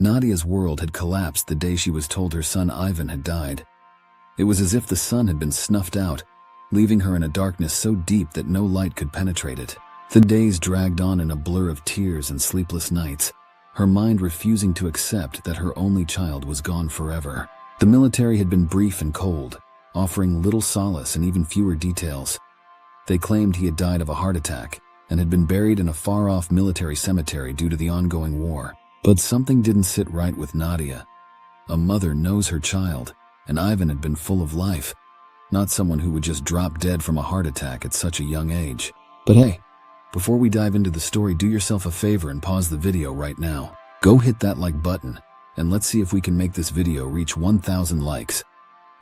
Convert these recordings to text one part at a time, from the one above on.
Nadia's world had collapsed the day she was told her son Ivan had died. It was as if the sun had been snuffed out, leaving her in a darkness so deep that no light could penetrate it. The days dragged on in a blur of tears and sleepless nights, her mind refusing to accept that her only child was gone forever. The military had been brief and cold, offering little solace and even fewer details. They claimed he had died of a heart attack and had been buried in a far-off military cemetery due to the ongoing war. But something didn't sit right with Nadia. A mother knows her child, and Ivan had been full of life, not someone who would just drop dead from a heart attack at such a young age. But hey, before we dive into the story, do yourself a favor and pause the video right now. Go hit that like button, and let's see if we can make this video reach 1,000 likes.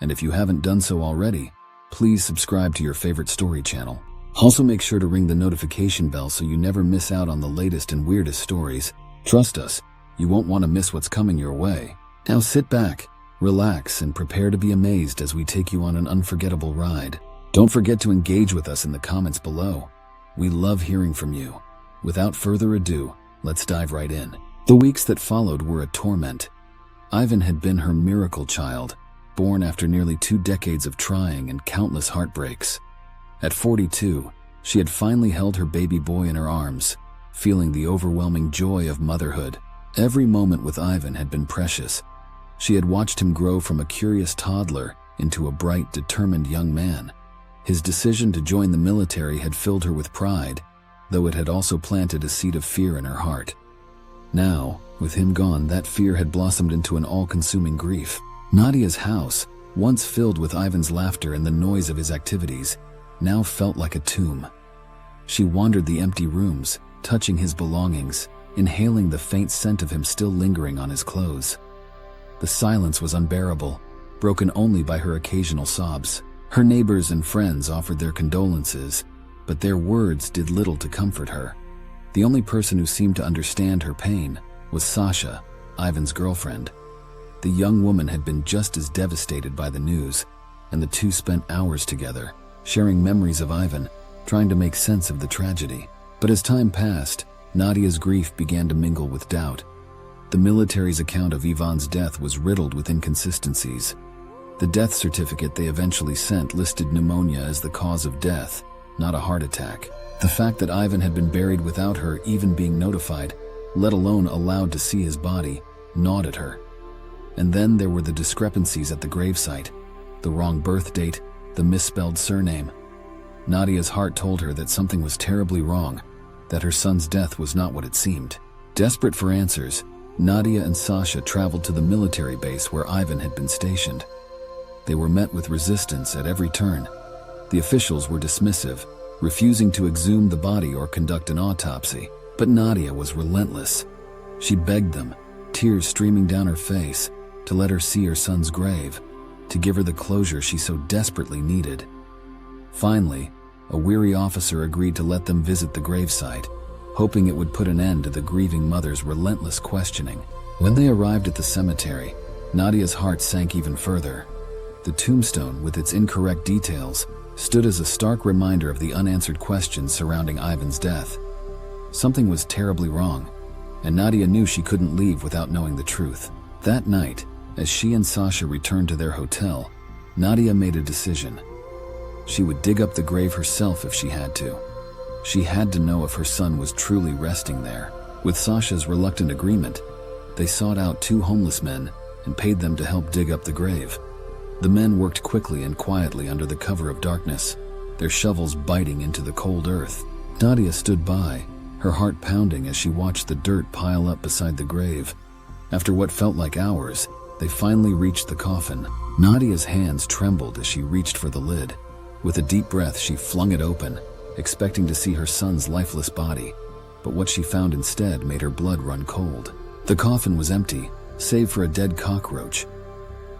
And if you haven't done so already, please subscribe to your favorite story channel. Also make sure to ring the notification bell so you never miss out on the latest and weirdest stories. Trust us, you won't want to miss what's coming your way. Now sit back, relax, and prepare to be amazed as we take you on an unforgettable ride. Don't forget to engage with us in the comments below. We love hearing from you. Without further ado, let's dive right in. The weeks that followed were a torment. Ivan had been her miracle child, born after nearly 2 decades of trying and countless heartbreaks. At 42, she had finally held her baby boy in her arms, feeling the overwhelming joy of motherhood. Every moment with Ivan had been precious. She had watched him grow from a curious toddler into a bright, determined young man. His decision to join the military had filled her with pride, though it had also planted a seed of fear in her heart. Now, with him gone, that fear had blossomed into an all-consuming grief. Nadia's house, once filled with Ivan's laughter and the noise of his activities, now felt like a tomb. She wandered the empty rooms, touching his belongings, inhaling the faint scent of him still lingering on his clothes. The silence was unbearable, broken only by her occasional sobs. Her neighbors and friends offered their condolences, but their words did little to comfort her. The only person who seemed to understand her pain was Sasha, Ivan's girlfriend. The young woman had been just as devastated by the news, and the two spent hours together, sharing memories of Ivan, trying to make sense of the tragedy. But as time passed, Nadia's grief began to mingle with doubt. The military's account of Ivan's death was riddled with inconsistencies. The death certificate they eventually sent listed pneumonia as the cause of death, not a heart attack. The fact that Ivan had been buried without her even being notified, let alone allowed to see his body, gnawed at her. And then there were the discrepancies at the gravesite, the wrong birth date, the misspelled surname. Nadia's heart told her that something was terribly wrong, that her son's death was not what it seemed. Desperate for answers, Nadia and Sasha traveled to the military base where Ivan had been stationed. They were met with resistance at every turn. The officials were dismissive, refusing to exhume the body or conduct an autopsy. But Nadia was relentless. She begged them, tears streaming down her face, to let her see her son's grave, to give her the closure she so desperately needed. Finally, a weary officer agreed to let them visit the gravesite, hoping it would put an end to the grieving mother's relentless questioning. When they arrived at the cemetery, Nadia's heart sank even further. The tombstone, with its incorrect details, stood as a stark reminder of the unanswered questions surrounding Ivan's death. Something was terribly wrong, and Nadia knew she couldn't leave without knowing the truth. That night, as she and Sasha returned to their hotel, Nadia made a decision. She would dig up the grave herself if she had to. She had to know if her son was truly resting there. With Sasha's reluctant agreement, they sought out 2 homeless men and paid them to help dig up the grave. The men worked quickly and quietly under the cover of darkness, their shovels biting into the cold earth. Nadia stood by, her heart pounding as she watched the dirt pile up beside the grave. After what felt like hours, they finally reached the coffin. Nadia's hands trembled as she reached for the lid. With a deep breath, she flung it open, expecting to see her son's lifeless body. But what she found instead made her blood run cold. The coffin was empty, save for a dead cockroach.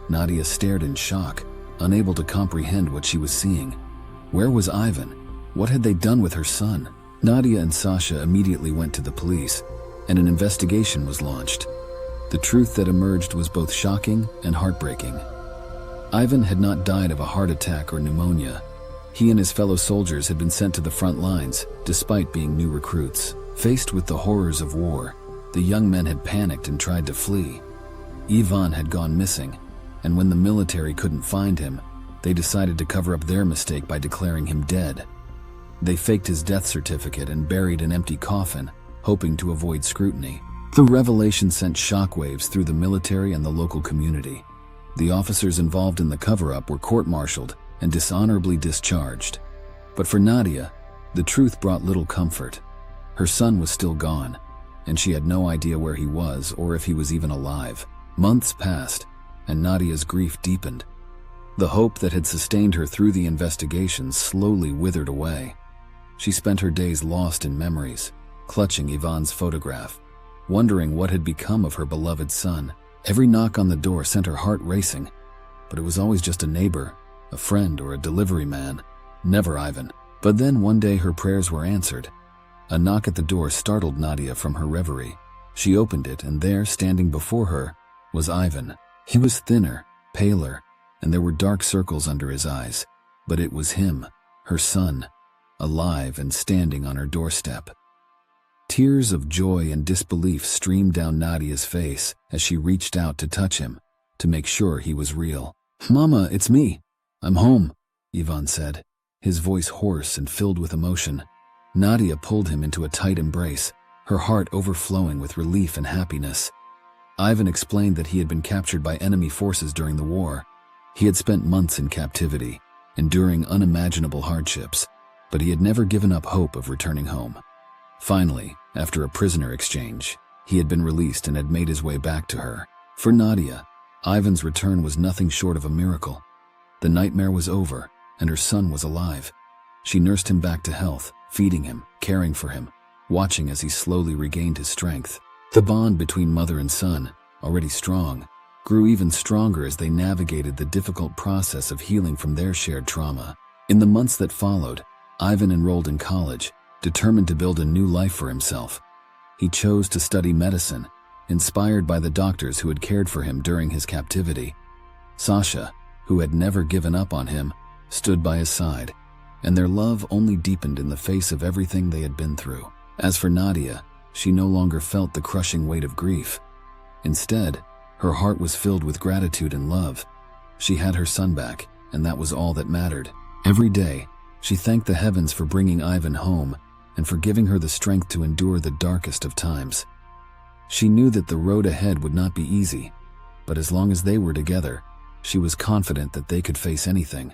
Nadia stared in shock, unable to comprehend what she was seeing. Where was Ivan? What had they done with her son? Nadia and Sasha immediately went to the police, and an investigation was launched. The truth that emerged was both shocking and heartbreaking. Ivan had not died of a heart attack or pneumonia. He and his fellow soldiers had been sent to the front lines, despite being new recruits. Faced with the horrors of war, The young men had panicked and tried to flee. Ivan had gone missing, and when the military couldn't find him, they decided to cover up their mistake by declaring him dead. They faked his death certificate and buried an empty coffin, hoping to avoid scrutiny. The revelation sent shockwaves through the military and the local community. The officers involved in the cover-up were court-martialed and dishonorably discharged. But for Nadia, the truth brought little comfort. Her son was still gone, and she had no idea where he was or if he was even alive. Months passed, and Nadia's grief deepened. The hope that had sustained her through the investigation slowly withered away. She spent her days lost in memories, clutching Ivan's photograph, wondering what had become of her beloved son. Every knock on the door sent her heart racing, but it was always just a neighbor, a friend, or a delivery man, never Ivan. But then one day her prayers were answered. A knock at the door startled Nadia from her reverie. She opened it, and there, standing before her, was Ivan. He was thinner, paler, and there were dark circles under his eyes. But it was him, her son, alive and standing on her doorstep. Tears of joy and disbelief streamed down Nadia's face as she reached out to touch him, to make sure he was real. "Mama, it's me. I'm home," Ivan said, his voice hoarse and filled with emotion. Nadia pulled him into a tight embrace, her heart overflowing with relief and happiness. Ivan explained that he had been captured by enemy forces during the war. He had spent months in captivity, enduring unimaginable hardships, but he had never given up hope of returning home. Finally, after a prisoner exchange, he had been released and had made his way back to her. For Nadia, Ivan's return was nothing short of a miracle. The nightmare was over, and her son was alive. She nursed him back to health, feeding him, caring for him, watching as he slowly regained his strength. The bond between mother and son, already strong, grew even stronger as they navigated the difficult process of healing from their shared trauma. In the months that followed, Ivan enrolled in college, determined to build a new life for himself. He chose to study medicine, inspired by the doctors who had cared for him during his captivity. Sasha, who had never given up on him, stood by his side, and their love only deepened in the face of everything they had been through. As for Nadia, she no longer felt the crushing weight of grief. Instead, her heart was filled with gratitude and love. She had her son back, and that was all that mattered. Every day, she thanked the heavens for bringing Ivan home and for giving her the strength to endure the darkest of times. She knew that the road ahead would not be easy, but as long as they were together, she was confident that they could face anything.